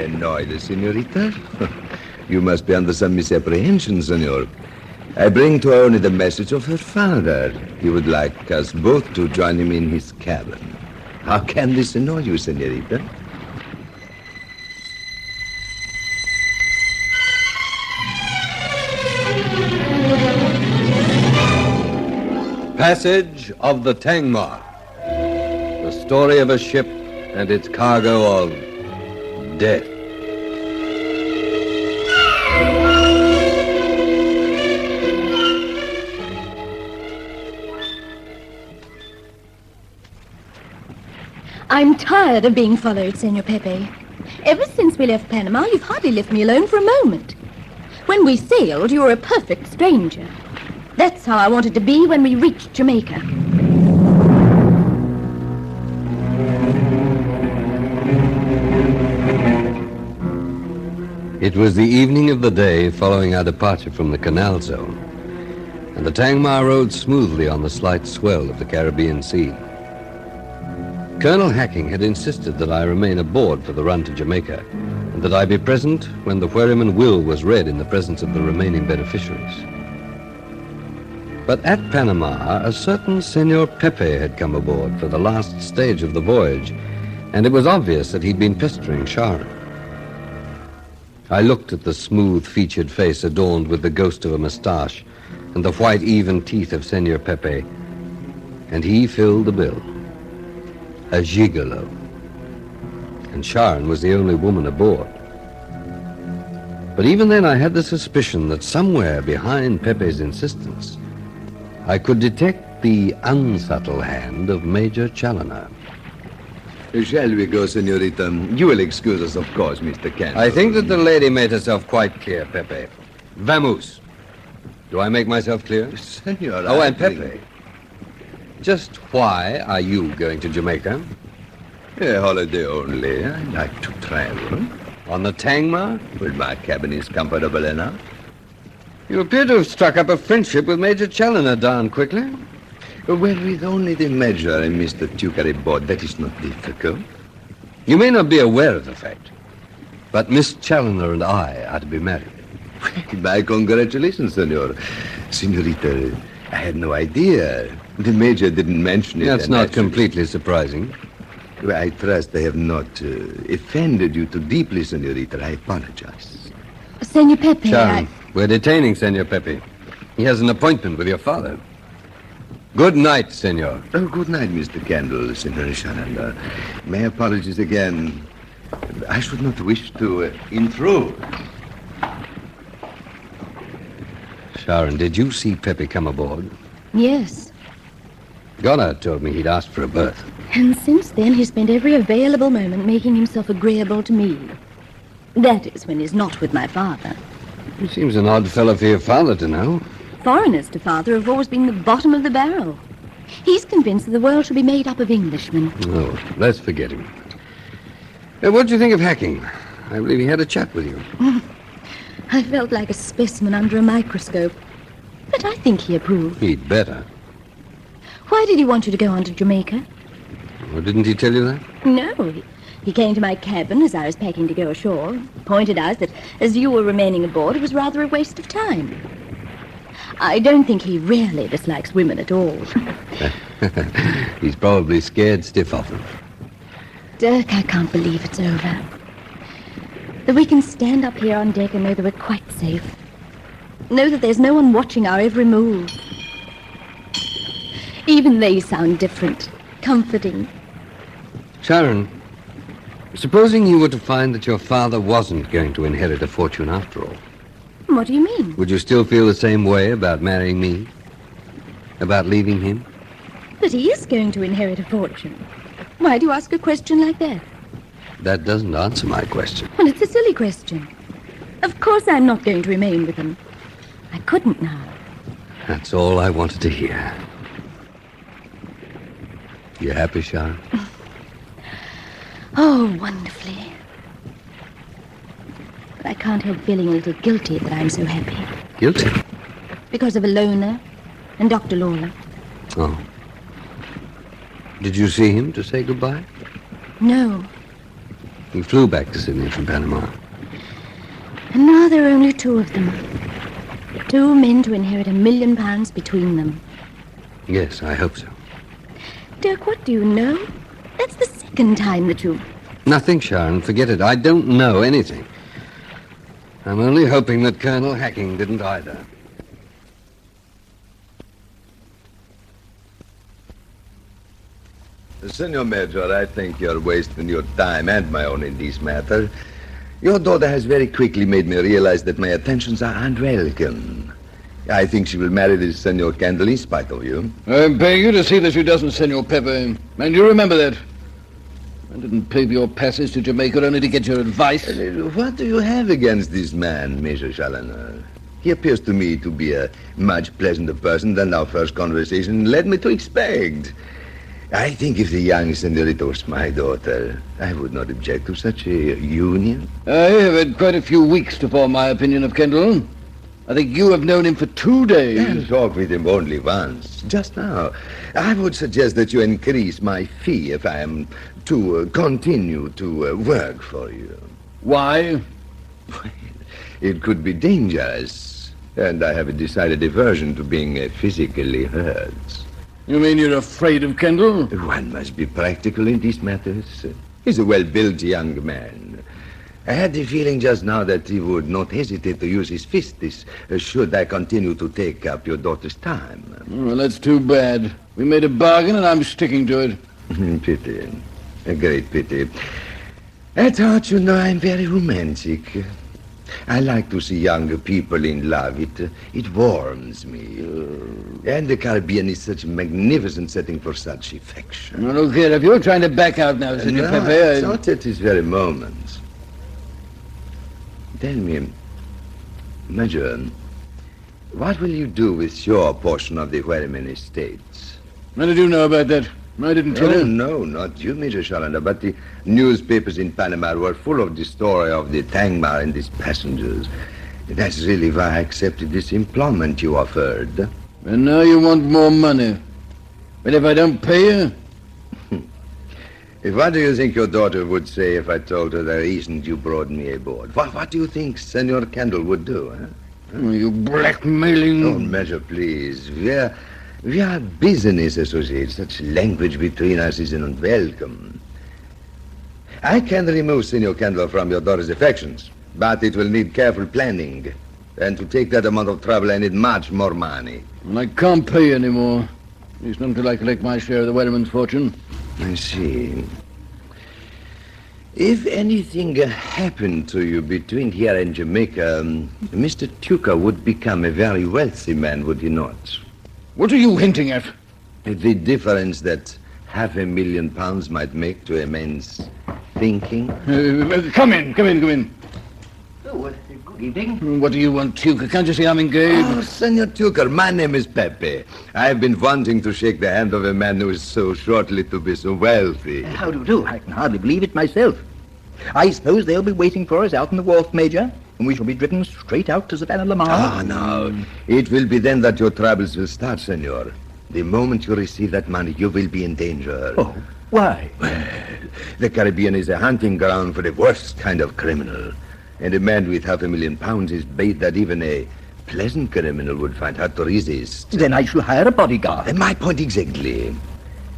annoy the senorita? You must be under some misapprehension, senor. I bring to her only the message of her father. He would like us both to join him in his cabin. How can this annoy you, senorita? Passage of the Tangmar. The story of a ship and its cargo of death. I'm tired of being followed, Senor Pepe. Ever since we left Panama, you've hardly left me alone for a moment. When we sailed, you were a perfect stranger. That's how I wanted to be when we reached Jamaica. It was the evening of the day following our departure from the Canal Zone, and the Tangmar rode smoothly on the slight swell of the Caribbean Sea. Colonel Hacking had insisted that I remain aboard for the run to Jamaica, and that I be present when the Wherryman will was read in the presence of the remaining beneficiaries. But at Panama, a certain Senor Pepe had come aboard for the last stage of the voyage, and it was obvious that he'd been pestering Sharon. I looked at the smooth-featured face adorned with the ghost of a mustache and the white, even teeth of Senor Pepe, and he filled the bill. A gigolo. And Sharon was the only woman aboard. But even then I had the suspicion that somewhere behind Pepe's insistence, I could detect the unsubtle hand of Major Challoner. Shall we go, senorita? You will excuse us, of course, Mr. Kent. I think that the lady made herself quite clear, Pepe. Vamos. Do I make myself clear? Senor, Oh, and Pepe. Just why are you going to Jamaica? A holiday only. I like to travel. On the Tangmar? Well, my cabin is comfortable enough. You appear to have struck up a friendship with Major Challoner darn quickly. Well, with only the Major and Mr. Tucker aboard, that is not difficult. You may not be aware of the fact, but Miss Challoner and I are to be married. My congratulations, senor. Senorita, I had no idea. The Major didn't mention it. That's not completely surprising. Well, I trust I have not offended you too deeply, senorita. I apologize. Senor Pepe, Sharon, we're detaining Senor Pepe. He has an appointment with your father. Good night, senor. Oh, good night, Mr. Kendall, Senor Sharon. My apologies again. I should not wish to intrude. Sharon, did you see Pepe come aboard? Yes. Goddard told me he'd asked for a berth. And since then, he spent every available moment making himself agreeable to me. That is when he's not with my father. He seems an odd fellow for your father to know. Foreigners to father have always been the bottom of the barrel. He's convinced that the world should be made up of Englishmen. Oh, let's forget him. What do you think of Hacking? I believe he had a chat with you. I felt like a specimen under a microscope. But I think he approved. He'd better. Why did he want you to go on to Jamaica? Well, didn't he tell you that? No. He came to my cabin as I was packing to go ashore, pointed out that as you were remaining aboard, it was rather a waste of time. I don't think he really dislikes women at all. He's probably scared stiff of them. Dirk, I can't believe it's over. That we can stand up here on deck and know that we're quite safe. Know that there's no one watching our every move. Even they sound different, comforting. Sharon, supposing you were to find that your father wasn't going to inherit a fortune after all. What do you mean? Would you still feel the same way about marrying me? About leaving him? But he is going to inherit a fortune. Why do you ask a question like that? That doesn't answer my question. Well, it's a silly question. Of course I'm not going to remain with him. I couldn't now. That's all I wanted to hear. You happy, Sharon? Oh, wonderfully. But I can't help feeling a little guilty that I'm so happy. Guilty? Because of Alona and Dr. Lawler. Oh. Did you see him to say goodbye? No. He flew back to Sydney from Panama. And now there are only two of them. Two men to inherit £1 million between them. Yes, I hope so. Dirk, what do you know? That's the second time that you... Nothing, Sharon. Forget it. I don't know anything. I'm only hoping that Colonel Hacking didn't either. Senor Major, I think you're wasting your time and my own in this matter. Your daughter has very quickly made me realize that my attentions are unwelcome. I think she will marry this Senor Kendall in spite of you. I'm paying you to see that she doesn't, Senor Pepe. And you remember that. I didn't pay for your passage to Jamaica only to get your advice. What do you have against this man, Major Challoner? He appears to me to be a much pleasanter person than our first conversation led me to expect. I think if the young senorita was my daughter, I would not object to such a union. I have had quite a few weeks to form my opinion of Kendall. I think you have known him for 2 days. And talked with him only once, just now. I would suggest that you increase my fee if I am to continue to work for you. Why? It could be dangerous, and I have a decided aversion to being physically hurt. You mean you're afraid of Kendall? One must be practical in these matters. He's a well-built young man. I had the feeling just now that he would not hesitate to use his fists should I continue to take up your daughter's time. Well, that's too bad. We made a bargain and I'm sticking to it. Pity. A great pity. At heart, you know, I'm very romantic. I like to see young people in love. It warms me. And the Caribbean is such a magnificent setting for such affection. Now, look here, if you're trying to back out now, Senor Pepe... Not at this very moment. Tell me, Major, what will you do with your portion of the Wherryman estates? How did you know about that? I didn't tell you. No, not you, Major Shalander, but the newspapers in Panama were full of the story of the Tangmar and his passengers. That's really why I accepted this employment you offered. And now you want more money. But if I don't pay you... What do you think your daughter would say if I told her the reason you brought me aboard? What do you think Senor Kendall would do, huh? Oh, you blackmailing... Oh, Major, please. We are business associates. Such language between us is unwelcome. I can remove Senor Kendall from your daughter's affections, but it will need careful planning. And to take that amount of trouble, I need much more money. Well, I can't pay anymore. At least not until I collect my share of the Wherryman's fortune. I see. If anything happened to you between here and Jamaica, Mr. Tucker would become a very wealthy man, would he not? What are you hinting at? The difference that £500,000 might make to a man's thinking. Come in. Oh, good evening. What do you want, Tucker? Can't you see I'm engaged? Oh, Senor Tucker, my name is Pepe. I've been wanting to shake the hand of a man who is so shortly to be so wealthy. How do you do? I can hardly believe it myself. I suppose they'll be waiting for us out in the wharf, Major, and we shall be driven straight out to Savannah Lamar. Ah, no. It will be then that your troubles will start, Senor. The moment you receive that money, you will be in danger. Oh, why? Well, the Caribbean is a hunting ground for the worst kind of criminal. And a man with £500,000 is bait that even a pleasant criminal would find hard to resist. Then I shall hire a bodyguard. My point exactly.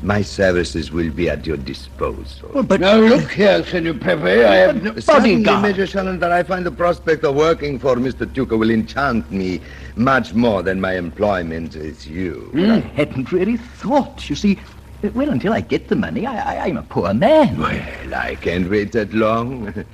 My services will be at your disposal. Well, but... Now, look here, Senor Pepe, I have no... Suddenly, bodyguard. Major Challoner, I find the prospect of working for Mr. Tucker will enchant me much more than my employment with you. I hadn't really thought. You see, well, until I get the money, I'm a poor man. Well, I can't wait that long.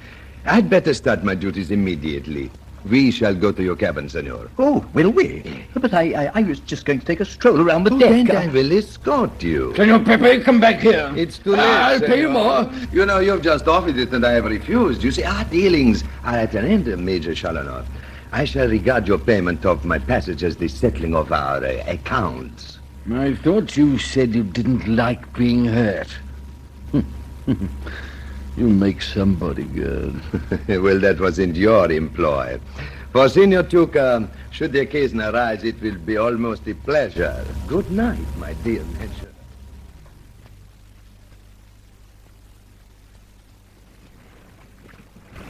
I'd better start my duties immediately. We shall go to your cabin, senor. Oh, will we? But I was just going to take a stroll around the Then deck. I will escort you. Senor Pepe, come back here. It's too late, I'll pay you senor. more. You know, you've just offered it and I have refused. You see, our dealings are at an end, Major Challoner. I shall regard your payment of my passage as the settling of our accounts. I thought you said you didn't like being hurt. You make somebody good. Well, that wasn't your employ. For Senor Tucker, should the occasion arise, it will be almost a pleasure. Good night, my dear Major.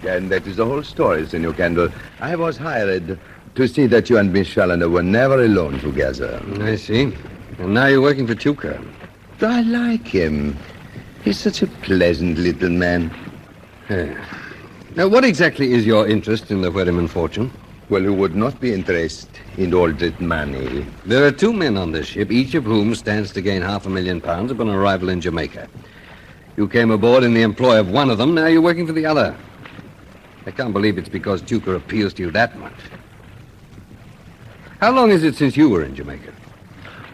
And that is the whole story, Senor Kendall. I was hired to see that you and Miss Challoner were never alone together. I see. And now you're working for Tuca. I like him. He's such a pleasant little man. Now, what exactly is your interest in the Wherryman fortune? Well, who would not be interested in all that money? There are 2 men on this ship, each of whom stands to gain £500,000 upon arrival in Jamaica. You came aboard in the employ of one of them, now you're working for the other. I can't believe it's because Tuca appeals to you that much. How long is it since you were in Jamaica?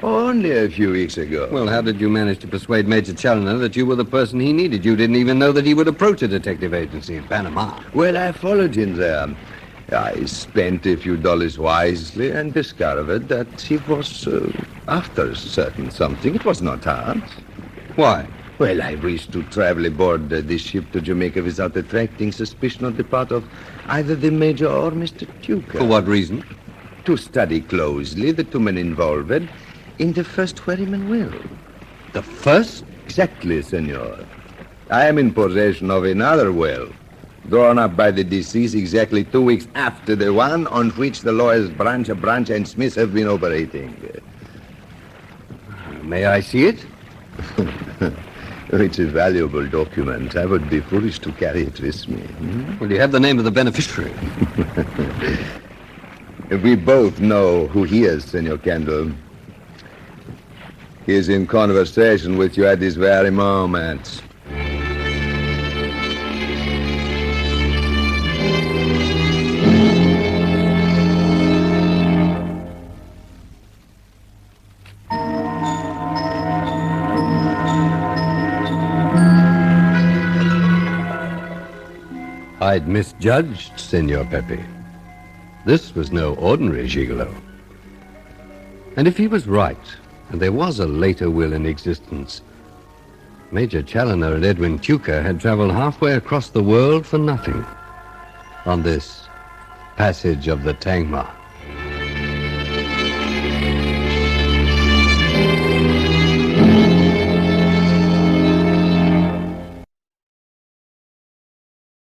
Only a few weeks ago. Well, how did you manage to persuade Major Challoner that you were the person he needed? You didn't even know that he would approach a detective agency in Panama. Well, I followed him there. I spent a few dollars wisely and discovered that he was after certain something. It was not hard. Why? Well, I wished to travel aboard this ship to Jamaica without attracting suspicion on the part of either the Major or Mr. Tuca. For what reason? To study closely the 2 men involved in the first Wherryman will. The first? Exactly, senor. I am in possession of another will, drawn up by the deceased exactly 2 weeks after the one on which the lawyers Branch and Smith have been operating. May I see it? It's a valuable document. I would be foolish to carry it with me. Well, you have the name of the beneficiary. We both know who he is, Senor Kendall. He is in conversation with you at this very moment. I'd misjudged, Senor Pepe. This was no ordinary gigolo. And if he was right, and there was a later will in existence, Major Challoner and Edwin Tuca had traveled halfway across the world for nothing on this passage of the Tangmar.